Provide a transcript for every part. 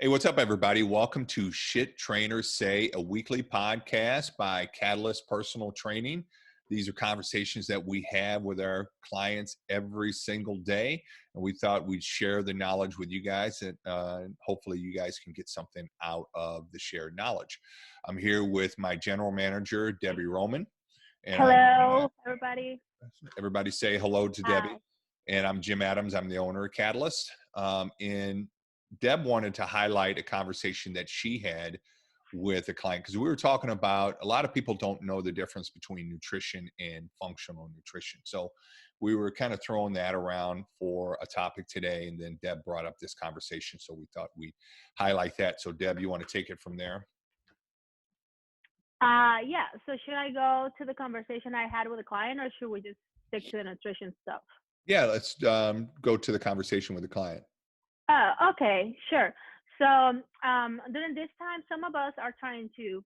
Hey, what's up, everybody? Welcome to Shit Trainers Say, a weekly podcast by Catalyst Personal Training. These are conversations that we have with our clients every single day, and we thought we'd share the knowledge with you guys, and hopefully you guys can get something out of the shared knowledge. I'm here with my general manager, Debbie Roman, and Hello, everybody. everybody say hello to Debbie. Hi. And I'm Jim Adams. I'm the owner of Catalyst. And Deb wanted to highlight a conversation that she had with a client because we were talking about a lot of people don't know the difference between nutrition and functional nutrition. So we were kind of throwing that around for a topic today. And then Deb brought up this conversation. So we thought we'd highlight that. So Deb, you want to take it from there? Yeah. So should I go to the conversation I had with a client, or should we just stick to the nutrition stuff? Yeah, let's go to the conversation with the client. Okay, sure. So during this time, some of us are trying to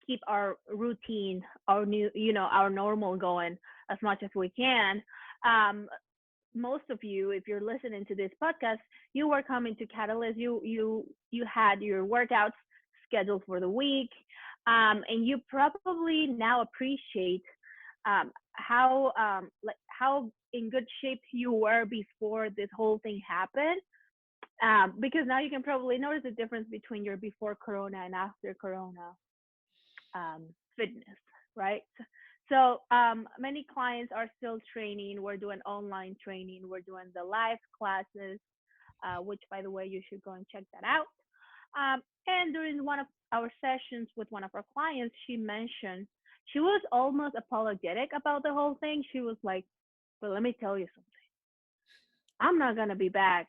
keep our routine, our normal going as much as we can. Most of you, if you're listening to this podcast, you were coming to Catalyst. You had your workouts scheduled for the week, and you probably now appreciate how in good shape you were before this whole thing happened. Because now you can probably notice the difference between your before Corona and after Corona fitness, right? So many clients are still training. We're doing online training. We're doing the live classes, which, by the way, you should go and check that out. And during one of our sessions with one of our clients, she mentioned she was almost apologetic about the whole thing. She was like, but let me tell you something. I'm not going to be back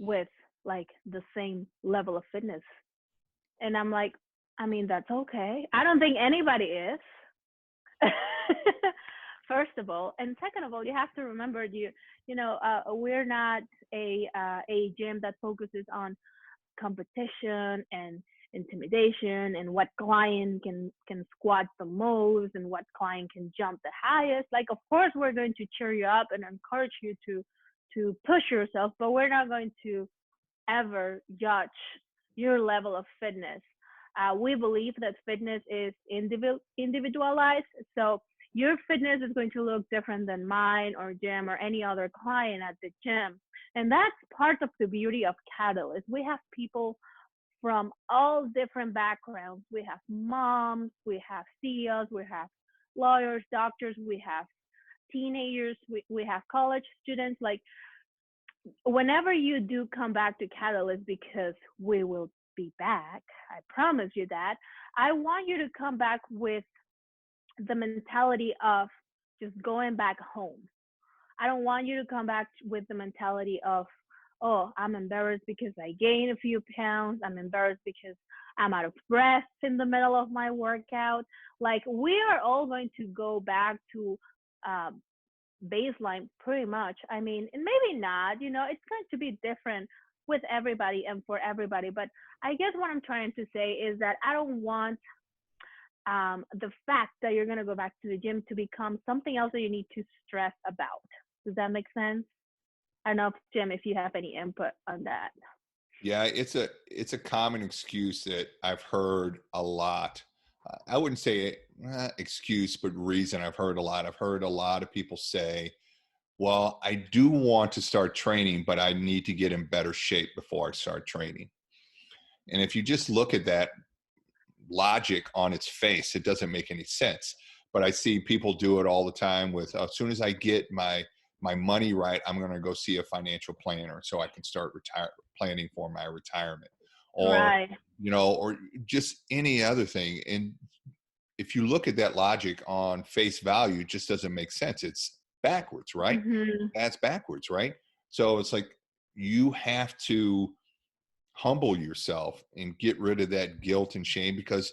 with like the same level of fitness. And I'm like, I mean, that's okay. I don't think anybody is. First of all, and second of all, you have to remember, we're not a gym that focuses on competition and intimidation and what client can squat the most and what client can jump the highest. Like, of course, we're going to cheer you up and encourage you to push yourself, but we're not going to ever judge your level of fitness. We believe that fitness is individualized. So your fitness is going to look different than mine or Jim or any other client at the gym. And that's part of the beauty of Catalyst. We have people from all different backgrounds. We have moms, we have CEOs, we have lawyers, doctors, we have teenagers, we have college students. Like, whenever you do come back to Catalyst, because we will be back, I promise you that, I want you to come back with the mentality of just going back home. I don't want you to come back with the mentality of, oh, I'm embarrassed because I gained a few pounds. I'm embarrassed because I'm out of breath in the middle of my workout. Like, we are all going to go back to baseline pretty much. I mean, and maybe not, it's going to be different with everybody and for everybody. But I guess what I'm trying to say is that I don't want the fact that you're going to go back to the gym to become something else that you need to stress about. Does that make sense? I don't know, Jim, if you have any input on that. Yeah, it's a common excuse that I've heard a lot. I wouldn't say excuse, but reason I've heard a lot. I've heard a lot of people say, well, I do want to start training, but I need to get in better shape before I start training. And if you just look at that logic on its face, it doesn't make any sense. But I see people do it all the time with, as soon as I get my money right, I'm going to go see a financial planner so I can start planning for my retirement, or, right. Or just any other thing. And if you look at that logic on face value, it just doesn't make sense. It's backwards, right? Mm-hmm. That's backwards, right? So it's like you have to humble yourself and get rid of that guilt and shame, because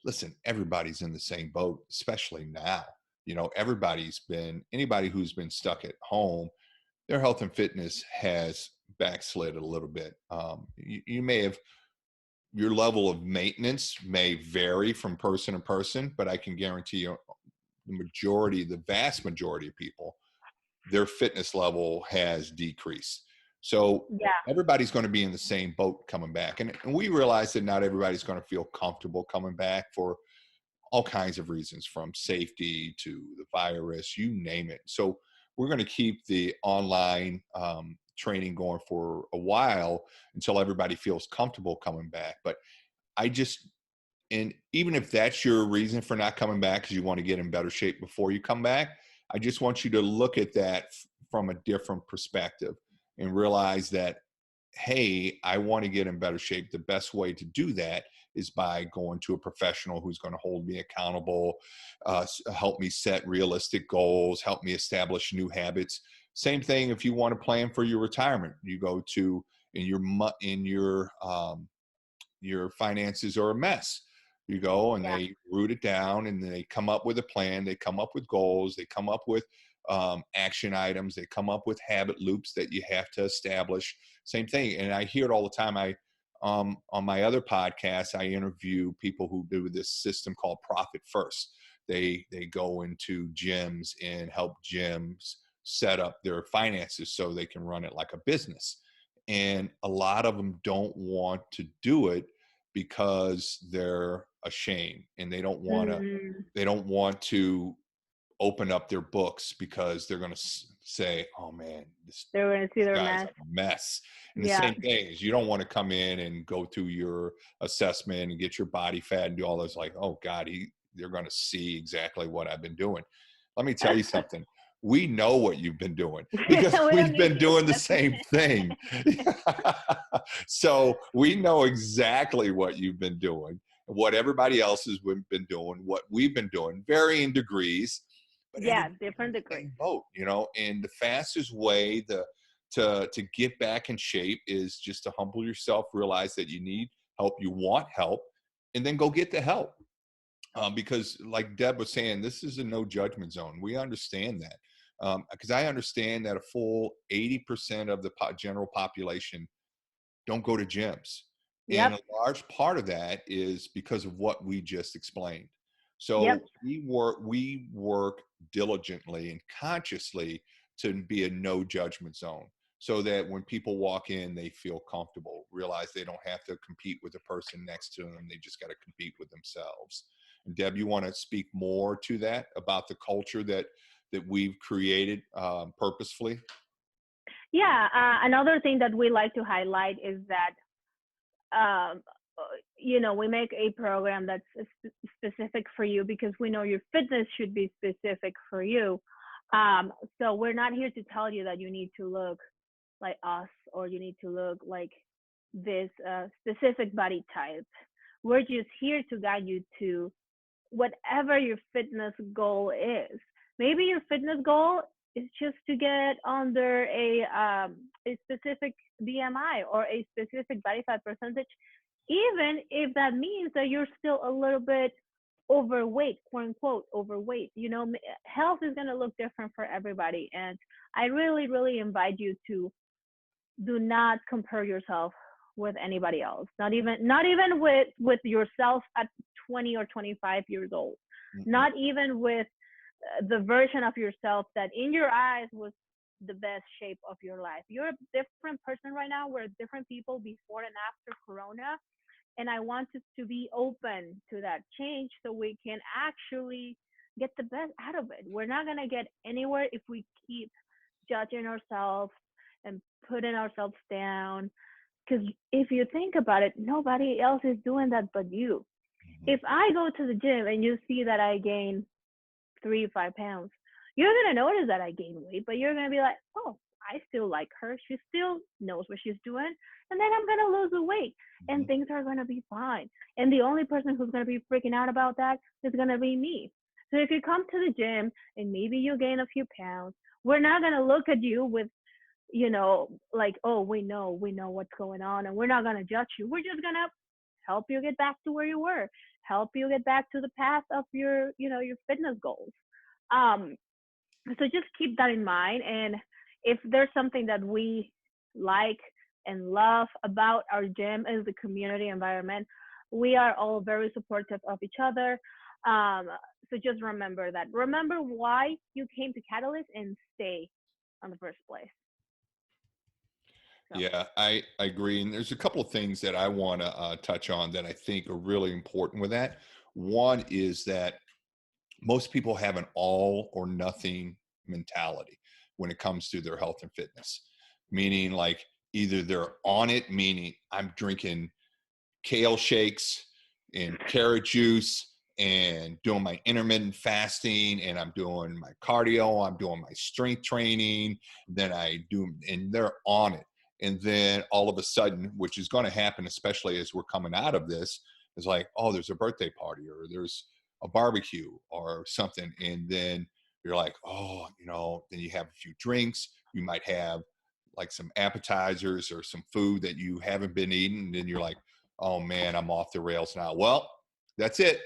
listen, everybody's in the same boat, especially now. Anybody who's been stuck at home, their health and fitness has backslid a little bit. You may have, your level of maintenance may vary from person to person, but I can guarantee you the vast majority of people, their fitness level has decreased. So Yeah. everybody's going to be in the same boat coming back. And we realize that not everybody's going to feel comfortable coming back for all kinds of reasons, from safety to the virus, you name it. So we're going to keep the online training going for a while until everybody feels comfortable coming back. But I just, and even if that's your reason for not coming back because you want to get in better shape before you come back, I just want you to look at that from a different perspective and realize that, hey, I want to get in better shape. The best way to do that is by going to a professional who's going to hold me accountable, help me set realistic goals, help me establish new habits. Same thing if you want to plan for your retirement. You go to, in your finances are a mess. You go and Yeah. they root it down and they come up with a plan. They come up with goals. They come up with action items. They come up with habit loops that you have to establish. Same thing. And I hear it all the time. On my other podcasts, I interview people who do this system called Profit First. They go into gyms and help gyms set up their finances so they can run it like a business. And a lot of them don't want to do it because they're ashamed and Mm, they don't want to open up their books because they're going to say, oh man, they're gonna see this their guy's mess. a mess. And the Yeah. same thing is, you don't want to come in and go through your assessment and get your body fat and do all this, like, oh God, they're going to see exactly what I've been doing. Let me tell you something. We know what you've been doing because We don't we've need been the doing the same thing. assessment. So we know exactly what you've been doing, what everybody else has been doing, what we've been doing, varying degrees, but Yeah, everybody's in different the degrees. same boat, you know. And the fastest way to get back in shape is just to humble yourself, realize that you need help, you want help, and then go get the help. Because, like Deb was saying, this is a no judgment zone. We understand that. Because I understand that a full 80% of the general population don't go to gyms. And Yep. a large part of that is because of what we just explained. Yep. So we work diligently and consciously to be a no judgment zone so that when people walk in, they feel comfortable, realize they don't have to compete with the person next to them. They just got to compete with themselves. And Deb, you want to speak more to that about the culture that we've created purposefully? Yeah. Another thing that we like to highlight is that um, we make a program that's specific for you because we know your fitness should be specific for you. So we're not here to tell you that you need to look like us or you need to look like this specific body type. We're just here to guide you to whatever your fitness goal is. Maybe your fitness goal is just to get under a specific BMI or a specific body fat percentage, even if that means that you're still a little bit overweight, quote unquote overweight. Health is going to look different for everybody, and I really, really invite you to do not compare yourself with anybody else, not even with yourself at 20 or 25 years old, Mm-mm. not even with the version of yourself that in your eyes was the best shape of your life. You're a different person right now. We're different people before and after corona, and I want us to be open to that change so we can actually get the best out of it. We're not going to get anywhere if we keep judging ourselves and putting ourselves down. Because if you think about it, nobody else is doing that but you. Mhm. If I go to the gym and you see that I gain 3 5 pounds, you're gonna notice that I gain weight, but you're gonna be like, oh, I still like her. She still knows what she's doing. And then I'm gonna lose the weight and Mhm. things are gonna be fine. And the only person who's gonna be freaking out about that is gonna be me. So if you come to the gym and maybe you gain a few pounds, we're not gonna look at you with, like, oh, we know what's going on and we're not gonna judge you. We're just gonna help you get back to where you were, help you get back to the path of your fitness goals. Um, so just keep that in mind. And if there's something that we like and love about our gym is the community environment. We are all very supportive of each other. Um, so just remember that. Remember why you came to Catalyst and stay on the first place. So Yeah, I agree. And there's a couple of things that I want to touch on that I think are really important with that. One is that most people have an all or nothing mentality when it comes to their health and fitness, meaning like either they're on it, meaning I'm drinking kale shakes and carrot juice and doing my intermittent fasting and I'm doing my cardio, I'm doing my strength training, then I do, and they're on it. And then all of a sudden, which is going to happen, especially as we're coming out of this, is like, oh, there's a birthday party or there's a barbecue or something. And then you're like, oh, then you have a few drinks. You might have like some appetizers or some food that you haven't been eating. And then you're like, oh man, I'm off the rails now. Well, that's it.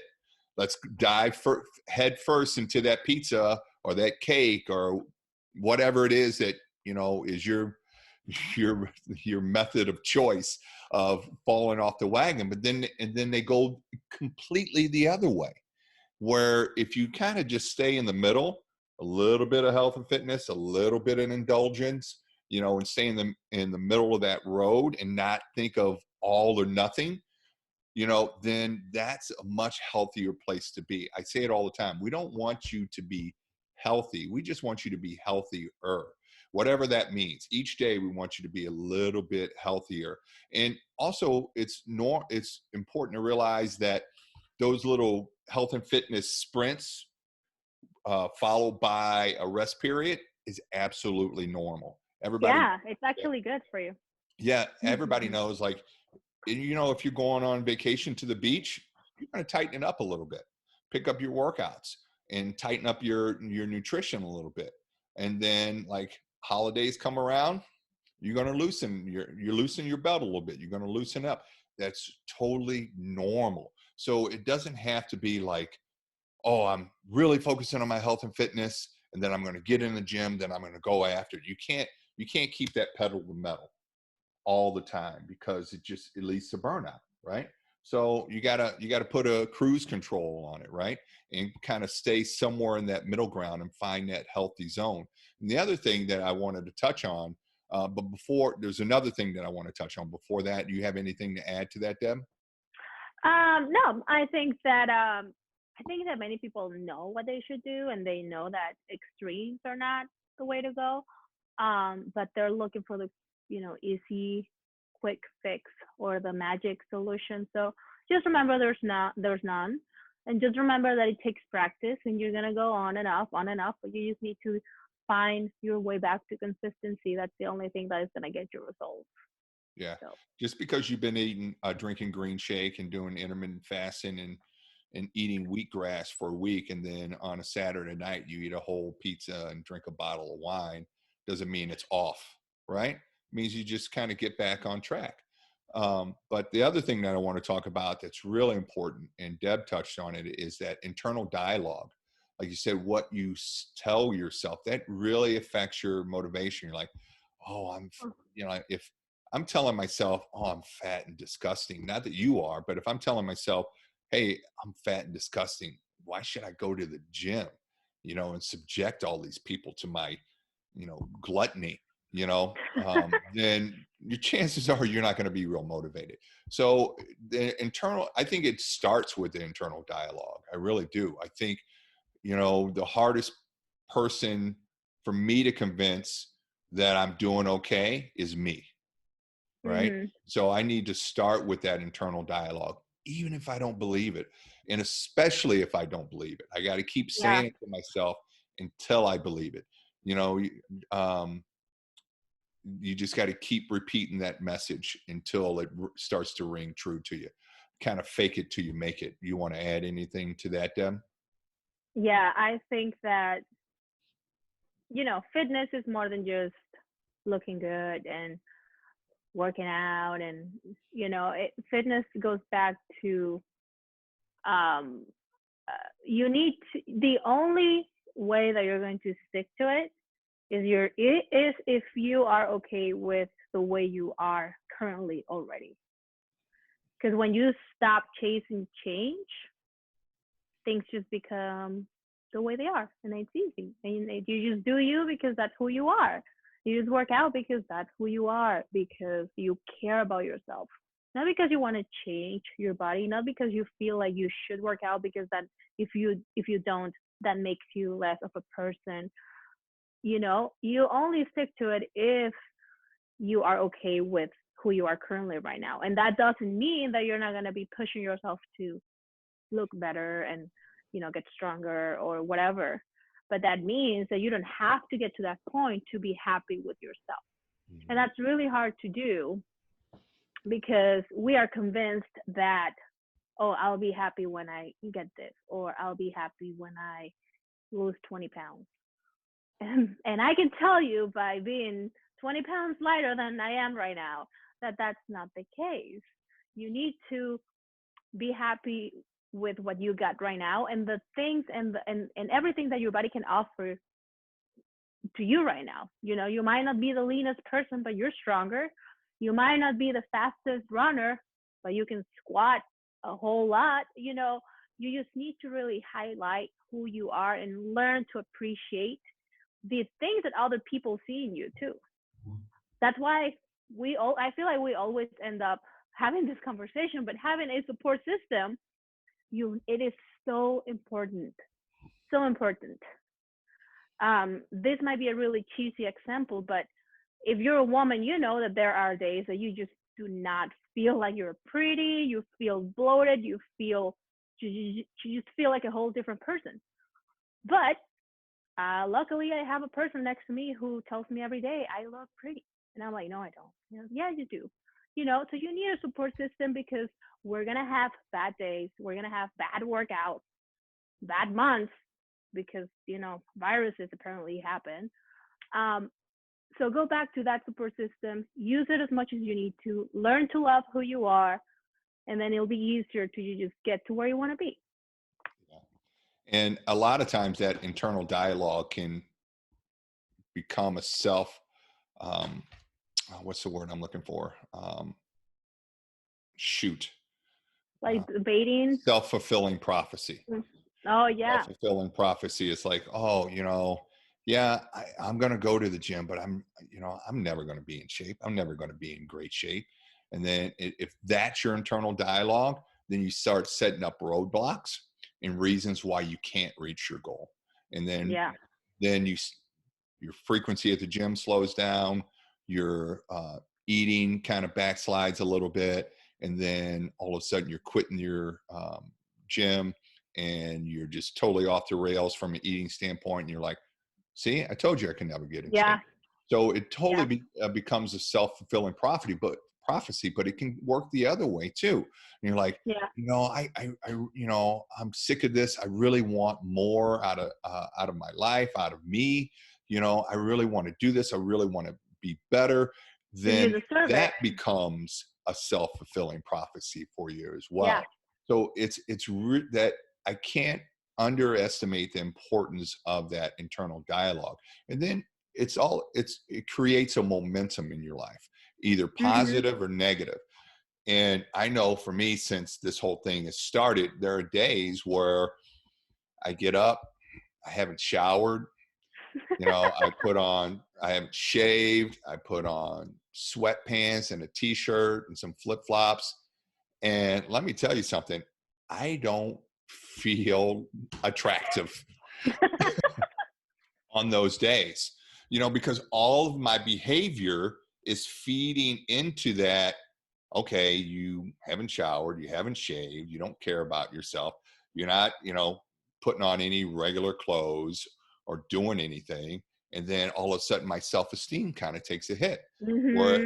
Let's dive head first into that pizza or that cake or whatever it is that is your your method of choice of falling off the wagon. But then they go completely the other way, where if you kind of just stay in the middle, a little bit of health and fitness, a little bit of indulgence, and stay in the middle of that road and not think of all or nothing, then that's a much healthier place to be. I say it all the time. We don't want you to be healthy. We just want you to be healthier, whatever that means. Each day we want you to be a little bit healthier. And also it's important to realize that those little health and fitness sprints followed by a rest period is absolutely normal. Everybody, yeah, it's actually good for you. yeah, everybody knows, like, if you're going on vacation to the beach, you're going to tighten it up a little bit, pick up your workouts and tighten up your nutrition a little bit. And then like holidays come around, you're going to loosen your belt a little bit. You're going to loosen up. That's totally normal. So it doesn't have to be like, oh, I'm really focusing on my health and fitness, and then I'm going to get in the gym, then I'm going to go after it. You can't keep that pedal to the metal all the time because it leads to burnout, right? So you gotta put a cruise control on it, right? And kind of stay somewhere in that middle ground and find that healthy zone. And the other thing that I wanted to touch on, but before there's another thing that I want to touch on before that. Do you have anything to add to that, Deb? No, I think that many people know what they should do, and they know that extremes are not the way to go. But they're looking for the easy, quick fix or the magic solution. So just remember, there's none, and just remember that it takes practice, and you're gonna go on and off. But you just need to find your way back to consistency. That's the only thing that is gonna get you results. Yeah. So Just because you've been drinking green shake and doing intermittent fasting and eating wheatgrass for a week, and then on a Saturday night you eat a whole pizza and drink a bottle of wine, doesn't mean it's off, right? It means you just kind of get back on track. But the other thing that I want to talk about that's really important, and Deb touched on it, is that internal dialogue. Like you said, what you tell yourself, that really affects your motivation. You're like, oh, if I'm telling myself, oh, I'm fat and disgusting, not that you are, but if I'm telling myself, hey, I'm fat and disgusting, why should I go to the gym, and subject all these people to my, gluttony, then your chances are you're not going to be real motivated. So I think it starts with the internal dialogue. I really do. I think, the hardest person for me to convince that I'm doing okay is me, right? mhm. So I need to start with that internal dialogue, even if I don't believe it. And especially if I don't believe it, I got to keep Yeah. saying it to myself until I believe it. You know, um, you just got to keep repeating that message until it starts to ring true to you. Kind of fake it till you make it. You want to add anything to that, Deb? Yeah, I think that fitness is more than just looking good and working out, and fitness goes back to um the only way that you're going to stick to it is if you are okay with the way you are currently already. Because when you stop chasing change, things just become the way they are, and it's easy, and you just do you because that's who you are. You just work out because that's who you are, because you care about yourself. Not because you want to change your body, not because you feel like you should work out because that if you don't, that makes you less of a person. You only stick to it if you are okay with who you are currently right now. And that doesn't mean that you're not going to be pushing yourself to look better and get stronger or whatever, but that means that you don't have to get to that point to be happy with yourself. And Mhm. that's really hard to do because we are convinced that, oh, I'll be happy when I get this, or I'll be happy when I lose 20 pounds. And I can tell you by being 20 pounds lighter than I am right now that that's not the case. You need to be happy with what you got right now and the things and everything that your body can offer to you right now. You might not be the leanest person, but you're stronger. You might not be the fastest runner, but you can squat a whole lot. You just need to really highlight who you are and learn to appreciate the things that other people see in you too. That's why I feel like we always end up having this conversation, but having a support system, it is so important. So important. This might be a really cheesy example, but if you're a woman, you know that there are days that you just do not feel like you're pretty, you feel bloated, you just feel like a whole different person. But luckily, I have a person next to me who tells me every day I look pretty, and I'm like, no, I don't. Yeah, you do. So you need a support system because we're gonna have bad days, we're gonna have bad workouts, bad months, because viruses apparently happen. Um, so go back to that support system, use it as much as you need to, learn to love who you are, and then it'll be easier to you just get to where you want to be. Yeah. And a lot of times that internal dialogue can become a um, what's the word I'm looking for? Shoot, uh, Like debating. self-fulfilling prophecy. Oh yeah. Self-fulfilling prophecy is like, oh, yeah, I'm going to go to the gym, but I'm never going to be in shape. I'm never going to be in great shape. And then if that's your internal dialogue, then you start setting up roadblocks and reasons why you can't reach your goal. And Yeah. then your frequency at the gym slows down, your eating kind of backslides a little bit, and then all of a sudden you're quitting your gym and you're just totally off the rails from an eating standpoint. And you're like, see, I told you I can never get in Yeah. shape. So it totally Yeah. becomes a self-fulfilling prophecy, but it can work the other way too. And you're like, Yeah. I'm sick of this. I really want more out of my life, out of me. I really want to do this. I really want to be better. You Then deserve it. that becomes a self-fulfilling prophecy for you as Yeah. well. So that I can't underestimate the importance of that internal dialogue. And then it creates a momentum in your life, either Mhm. positive or negative. And I know for me, since this whole thing has started, there are days where I get up, I haven't showered, I haven't shaved, I put on sweatpants and a t-shirt and some flip-flops. And let me tell you something, I don't feel attractive on those days, because all of my behavior is feeding into that. Okay, you haven't showered, you haven't shaved, you don't care about yourself, you're not, putting on any regular clothes or doing anything. And then all of a sudden my self-esteem kind of takes a hit. Where,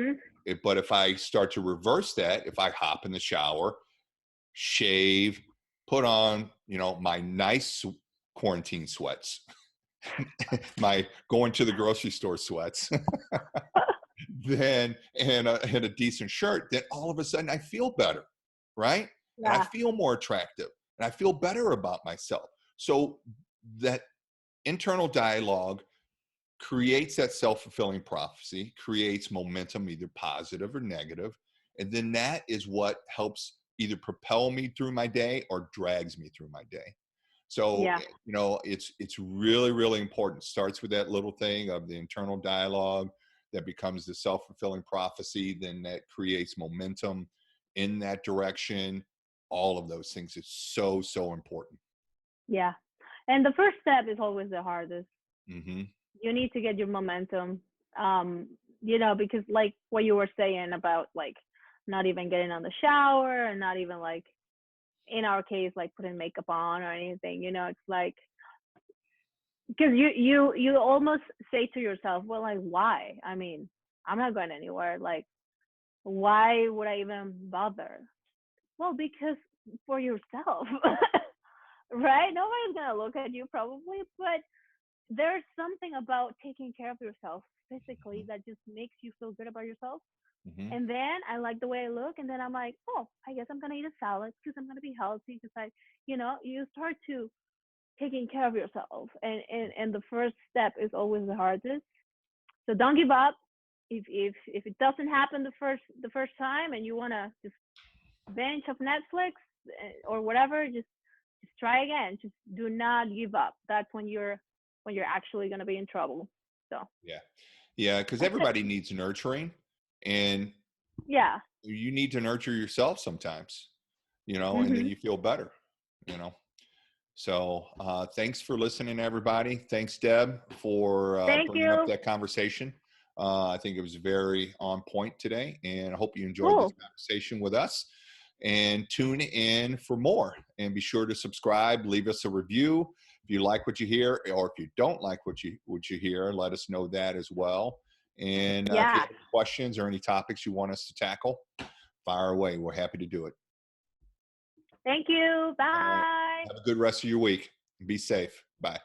Mhm. but if I start to reverse that, if I hop in the shower, shave, put on, my nice quarantine sweats, my going to the grocery store sweats, then and a decent shirt, then all of a sudden I feel better, right? And I Yeah. feel more attractive and I feel better about myself. So that internal dialogue creates that self-fulfilling prophecy, creates momentum, either positive or negative. And then that is what helps either propel me through my day or drags me through my day. So, Yeah. it's really, really important. Starts with that little thing of the internal dialogue. that becomes the self-fulfilling prophecy, then that creates momentum in that direction. All of those things. It's so, so important. Yeah. And the first step is always the hardest. Hmm. You need to get your momentum. Um, because like what you were saying about like not even getting on the shower and not even like in our case like putting makeup on or anything, it's like because you almost say to yourself, well, like why? I mean, I'm not going anywhere. Like, why would I even bother? Well, because for yourself, right? Nobody's gonna look at you probably, but there's something about taking care of yourself physically that just makes you feel good about yourself. Hmm. And then I like the way I look, and then I'm like, oh, I guess I'm gonna eat a salad because I'm gonna be healthy. Because you start to taking care of yourself, and the first step is always the hardest. So don't give up. If it doesn't happen the first time, and you wanna just binge of Netflix or whatever, just try again. Just do not give up. That's when you're actually gonna be in trouble. So Yeah. Yeah. Because that's it. everybody needs nurturing, and Yeah. you need to nurture yourself sometimes, and then Mhm. you feel better, you know. So thanks for listening, everybody. Thanks, Deb, for Thank bringing up you. that conversation. I think it was very on point today, and I hope you enjoyed this Cool. conversation with us. And tune in for more. And be sure to subscribe, leave us a review if you like what you hear, or if you don't like what you hear, let us know that as well. And if you Yeah. have any questions or any topics you want us to tackle, fire away. We're happy to do it. Thank you. All right. Bye. Have a good rest of your week. Be safe. Bye.